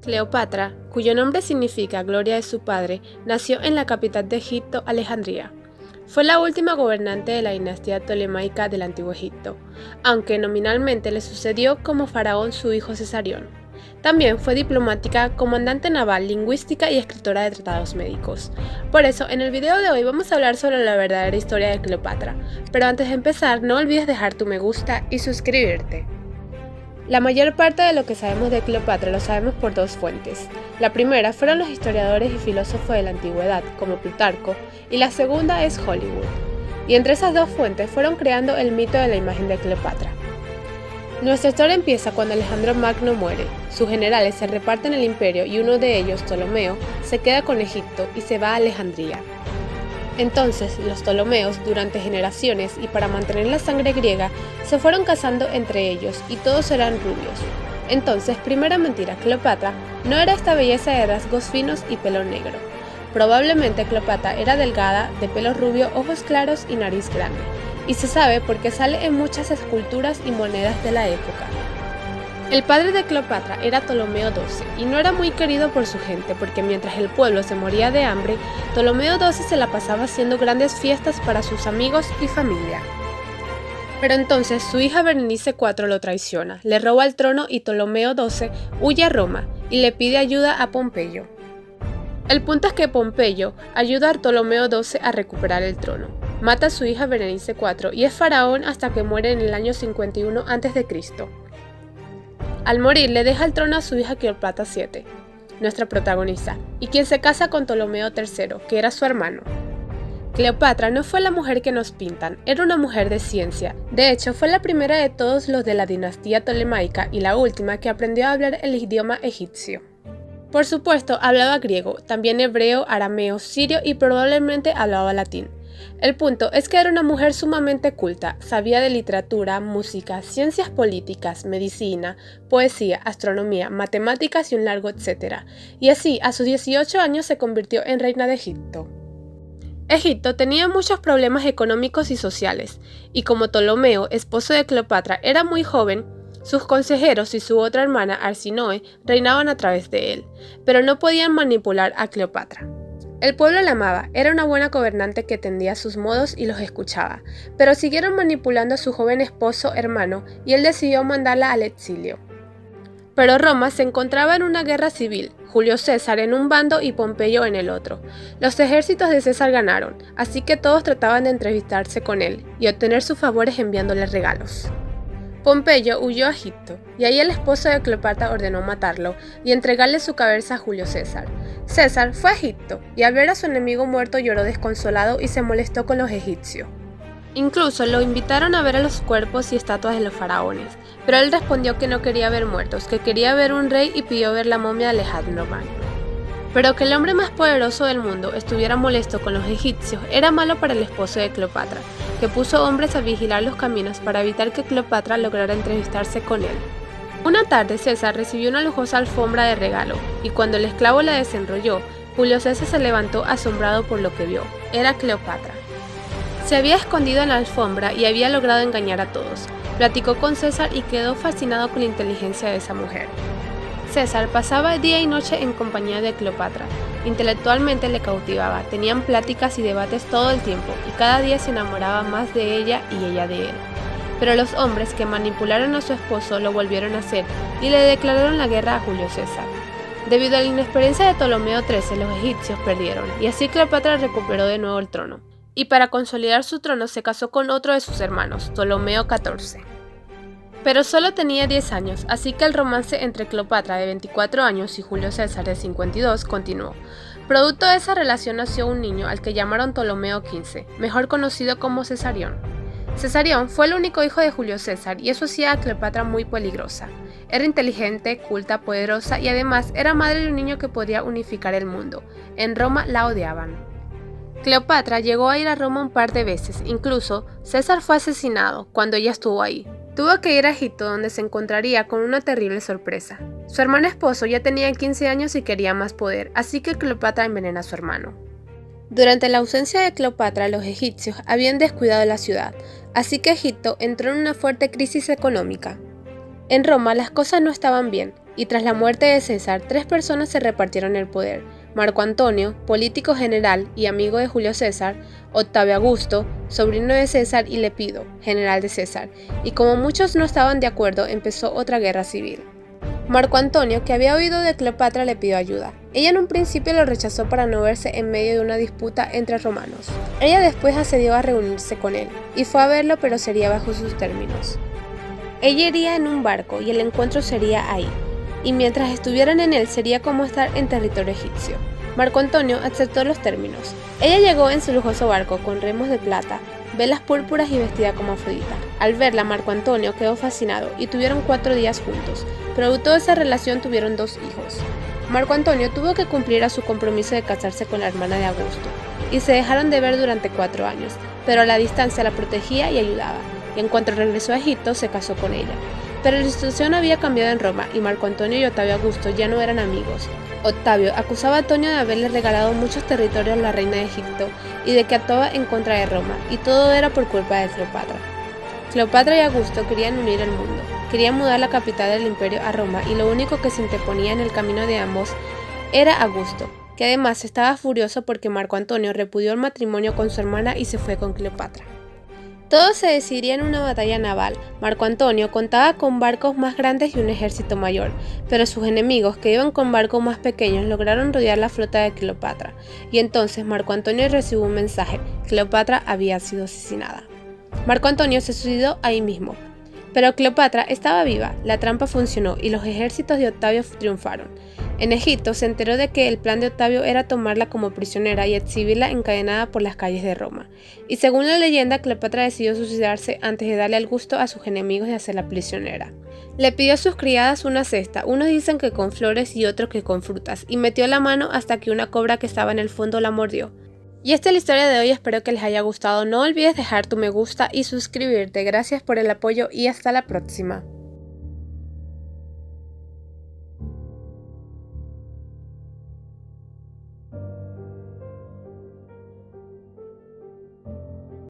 Cleopatra, cuyo nombre significa gloria de su padre, nació en la capital de Egipto, Alejandría. Fue la última gobernante de la dinastía tolemaica del Antiguo Egipto, aunque nominalmente le sucedió como faraón su hijo Cesarión. También fue diplomática, comandante naval, lingüística y escritora de tratados médicos. Por eso, en el video de hoy vamos a hablar sobre la verdadera historia de Cleopatra. Pero antes de empezar, no olvides dejar tu me gusta y suscribirte. La mayor parte de lo que sabemos de Cleopatra lo sabemos por dos fuentes. La primera fueron los historiadores y filósofos de la antigüedad, como Plutarco, y la segunda es Hollywood. Y entre esas dos fuentes fueron creando el mito de la imagen de Cleopatra. Nuestra historia empieza cuando Alejandro Magno muere. Sus generales se reparten el imperio y uno de ellos, Ptolomeo, se queda con Egipto y se va a Alejandría. Entonces, los Ptolomeos, durante generaciones y para mantener la sangre griega, se fueron casando entre ellos y todos eran rubios. Entonces, primera mentira, Cleopatra no era esta belleza de rasgos finos y pelo negro. Probablemente Cleopatra era delgada, de pelo rubio, ojos claros y nariz grande. Y se sabe porque sale en muchas esculturas y monedas de la época. El padre de Cleopatra era Ptolomeo XII y no era muy querido por su gente porque mientras el pueblo se moría de hambre, Ptolomeo XII se la pasaba haciendo grandes fiestas para sus amigos y familia. Pero entonces su hija Berenice IV lo traiciona, le roba el trono y Ptolomeo XII huye a Roma y le pide ayuda a Pompeyo. El punto es que Pompeyo ayuda a Ptolomeo XII a recuperar el trono. Mata a su hija Berenice IV y es faraón hasta que muere en el año 51 a.C. Al morir le deja el trono a su hija Cleopatra VII, nuestra protagonista, y quien se casa con Ptolomeo III, que era su hermano. Cleopatra no fue la mujer que nos pintan, era una mujer de ciencia. De hecho, fue la primera de todos los de la dinastía tolemaica y la última que aprendió a hablar el idioma egipcio. Por supuesto, hablaba griego, también hebreo, arameo, sirio y probablemente hablaba latín. El punto es que era una mujer sumamente culta, sabía de literatura, música, ciencias políticas, medicina, poesía, astronomía, matemáticas y un largo etcétera. Y así, a sus 18 años se convirtió en reina de Egipto. Egipto tenía muchos problemas económicos y sociales, y como Ptolomeo, esposo de Cleopatra, era muy joven, sus consejeros y su otra hermana, Arsinoe, reinaban a través de él, pero no podían manipular a Cleopatra. El pueblo la amaba, era una buena gobernante que entendía sus modos y los escuchaba, pero siguieron manipulando a su joven esposo hermano y él decidió mandarla al exilio. Pero Roma se encontraba en una guerra civil, Julio César en un bando y Pompeyo en el otro. Los ejércitos de César ganaron, así que todos trataban de entrevistarse con él y obtener sus favores enviándole regalos. Pompeyo huyó a Egipto, y ahí el esposo de Cleopatra ordenó matarlo y entregarle su cabeza a Julio César. César fue a Egipto, y al ver a su enemigo muerto lloró desconsolado y se molestó con los egipcios. Incluso lo invitaron a ver a los cuerpos y estatuas de los faraones, pero él respondió que no quería ver muertos, que quería ver un rey y pidió ver la momia de Alejandro Magno. Pero que el hombre más poderoso del mundo estuviera molesto con los egipcios era malo para el esposo de Cleopatra, que puso hombres a vigilar los caminos para evitar que Cleopatra lograra entrevistarse con él. Una tarde César recibió una lujosa alfombra de regalo, y cuando el esclavo la desenrolló, Julio César se levantó asombrado por lo que vio. Era Cleopatra. Se había escondido en la alfombra y había logrado engañar a todos. Platicó con César y quedó fascinado con la inteligencia de esa mujer. César pasaba día y noche en compañía de Cleopatra. Intelectualmente le cautivaba, tenían pláticas y debates todo el tiempo, y cada día se enamoraba más de ella y ella de él. Pero los hombres que manipularon a su esposo lo volvieron a hacer y le declararon la guerra a Julio César. Debido a la inexperiencia de Ptolomeo XIII, los egipcios perdieron, y así Cleopatra recuperó de nuevo el trono. Y para consolidar su trono se casó con otro de sus hermanos, Ptolomeo XIV. Pero solo tenía 10 años, así que el romance entre Cleopatra de 24 años y Julio César de 52 continuó. Producto de esa relación nació un niño al que llamaron Ptolomeo XV, mejor conocido como Cesarión. Cesarión fue el único hijo de Julio César y eso hacía a Cleopatra muy peligrosa. Era inteligente, culta, poderosa y además era madre de un niño que podía unificar el mundo. En Roma la odiaban. Cleopatra llegó a ir a Roma un par de veces, incluso César fue asesinado cuando ella estuvo ahí. Tuvo que ir a Egipto donde se encontraría con una terrible sorpresa. Su hermano esposo ya tenía 15 años y quería más poder, así que Cleopatra envenena a su hermano. Durante la ausencia de Cleopatra, los egipcios habían descuidado la ciudad, así que Egipto entró en una fuerte crisis económica. En Roma las cosas no estaban bien, y tras la muerte de César, 3 personas se repartieron el poder: Marco Antonio, político general y amigo de Julio César; Octavio Augusto, sobrino de César; y Lepido, general de César. Y como muchos no estaban de acuerdo, empezó otra guerra civil. Marco Antonio, que había oído de Cleopatra, le pidió ayuda. Ella en un principio lo rechazó para no verse en medio de una disputa entre romanos. Ella después accedió a reunirse con él, y fue a verlo, pero sería bajo sus términos. Ella iría en un barco y el encuentro sería ahí, y mientras estuvieran en él sería como estar en territorio egipcio. Marco Antonio aceptó los términos. Ella llegó en su lujoso barco con remos de plata, velas púrpuras y vestida como Afrodita. Al verla, Marco Antonio quedó fascinado y tuvieron 4 días juntos. Producto de esa relación tuvieron 2 hijos. Marco Antonio tuvo que cumplir a su compromiso de casarse con la hermana de Augusto, y se dejaron de ver durante 4 años, pero a la distancia la protegía y ayudaba, y en cuanto regresó a Egipto se casó con ella. Pero la situación había cambiado en Roma y Marco Antonio y Octavio Augusto ya no eran amigos. Octavio acusaba a Antonio de haberle regalado muchos territorios a la reina de Egipto y de que actuaba en contra de Roma, y todo era por culpa de Cleopatra. Cleopatra y Augusto querían unir el mundo, querían mudar la capital del imperio a Roma, y lo único que se interponía en el camino de ambos era Augusto, que además estaba furioso porque Marco Antonio repudió el matrimonio con su hermana y se fue con Cleopatra. Todo se decidiría en una batalla naval. Marco Antonio contaba con barcos más grandes y un ejército mayor, pero sus enemigos, que iban con barcos más pequeños, lograron rodear la flota de Cleopatra, y entonces Marco Antonio recibió un mensaje: Cleopatra había sido asesinada. Marco Antonio se suicidó ahí mismo, pero Cleopatra estaba viva, la trampa funcionó y los ejércitos de Octavio triunfaron. En Egipto se enteró de que el plan de Octavio era tomarla como prisionera y exhibirla encadenada por las calles de Roma. Y según la leyenda, Cleopatra decidió suicidarse antes de darle el gusto a sus enemigos de hacerla prisionera. Le pidió a sus criadas una cesta, unos dicen que con flores y otros que con frutas, y metió la mano hasta que una cobra que estaba en el fondo la mordió. Y esta es la historia de hoy, espero que les haya gustado. No olvides dejar tu me gusta y suscribirte. Gracias por el apoyo y hasta la próxima.